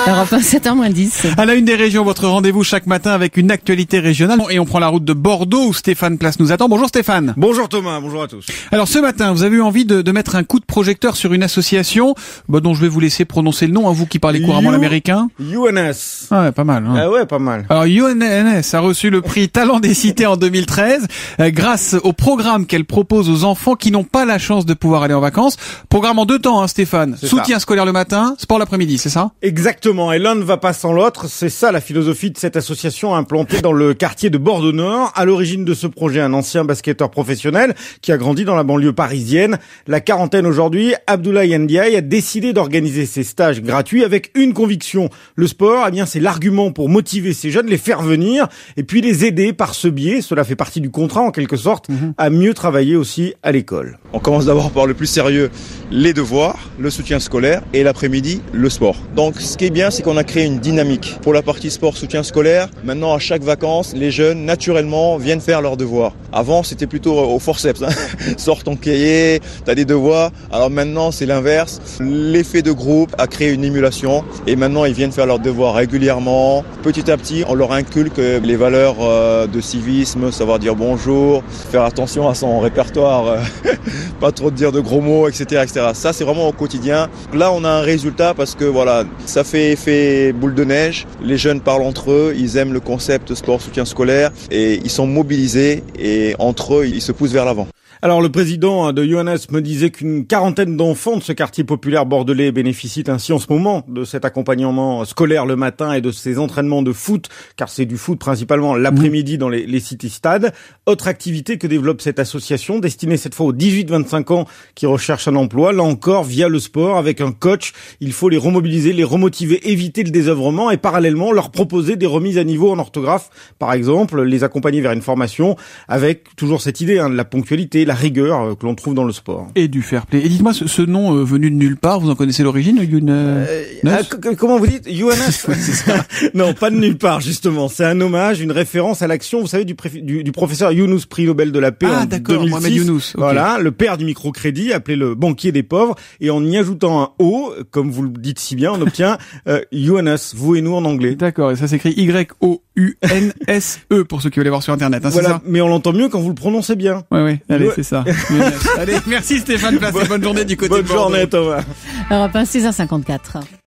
Europe 1, 7h-10. À la une des régions, votre rendez-vous chaque matin avec une actualité régionale. Et on prend la route de Bordeaux où Stéphane Place nous attend. Bonjour Stéphane. Bonjour Thomas, bonjour à tous. Alors ce matin, vous avez eu envie de mettre un coup de projecteur sur une association dont je vais vous laisser prononcer le nom, vous qui parlez couramment l'américain. UNS. Ah ouais, pas mal. Hein. Ah ouais, pas mal. Alors UNS a reçu le prix Talent des Cités en 2013 grâce au programme qu'elle propose aux enfants qui n'ont pas la chance de pouvoir aller en vacances. Programme en 2 temps, Stéphane. Soutien scolaire le matin, sport l'après-midi, c'est ça ? Exactement, et l'un ne va pas sans l'autre, c'est ça la philosophie de cette association implantée dans le quartier de Bordeaux-Nord. À l'origine de ce projet, un ancien basketteur professionnel qui a grandi dans la banlieue parisienne. La quarantaine aujourd'hui, Abdoulaye Ndiaye a décidé d'organiser ces stages gratuits avec une conviction. Le sport, eh bien, c'est l'argument pour motiver ces jeunes, les faire venir et puis les aider par ce biais, cela fait partie du contrat en quelque sorte, à mieux travailler aussi à l'école. On commence d'abord par le plus sérieux, les devoirs, le soutien scolaire et l'après-midi, le sport. Donc ce qui est bien, c'est qu'on a créé une dynamique. Pour la partie sport, soutien scolaire, maintenant à chaque vacances, les jeunes naturellement viennent faire leurs devoirs. Avant, c'était plutôt au forceps. Sors ton cahier, t'as des devoirs. Alors maintenant, c'est l'inverse. L'effet de groupe a créé une émulation et maintenant ils viennent faire leurs devoirs régulièrement. Petit à petit, on leur inculque les valeurs de civisme, savoir dire bonjour, faire attention à son répertoire, pas trop dire de gros mots, etc., etc. Ça, c'est vraiment au quotidien. Là, on a un résultat parce que voilà, ça fait effet boule de neige. Les jeunes parlent entre eux, ils aiment le concept sport soutien scolaire et ils sont mobilisés et entre eux, ils se poussent vers l'avant. Alors le président de UNS me disait qu'une quarantaine d'enfants de ce quartier populaire bordelais bénéficient ainsi en ce moment de cet accompagnement scolaire le matin et de ces entraînements de foot, car c'est du foot principalement l'après-midi dans les city-stades. Autre activité que développe cette association, destinée cette fois aux 18-25 ans qui recherchent un emploi, là encore via le sport, avec un coach. Il faut les remobiliser, les remotiver, éviter le désœuvrement et parallèlement leur proposer des remises à niveau en orthographe, par exemple, les accompagner vers une formation avec toujours cette idée de la ponctualité, la rigueur que l'on trouve dans le sport. Et du fair play. Et dites-moi, ce nom venu de nulle part, vous en connaissez l'origine, comment vous dites UNS? C'est ça. Non, pas de nulle part, justement. C'est un hommage, une référence à l'action, vous savez, du professeur Younous, prix Nobel de la paix en 2006. Mohamed Younous. Okay. Voilà, le père du microcrédit, appelé le banquier des pauvres. Et en y ajoutant un O, comme vous le dites si bien, on obtient UNS, vous et nous en anglais. D'accord, et ça s'écrit YOUNSE pour ceux qui veulent les voir sur Internet. Hein, voilà, c'est ça, mais on l'entend mieux quand vous le prononcez bien. Ouais, allez, c'est ça. Allez, merci Stéphane Place, bonne journée du côté de Bordeaux. Bonne journée Thomas. Europe 1, 6h54.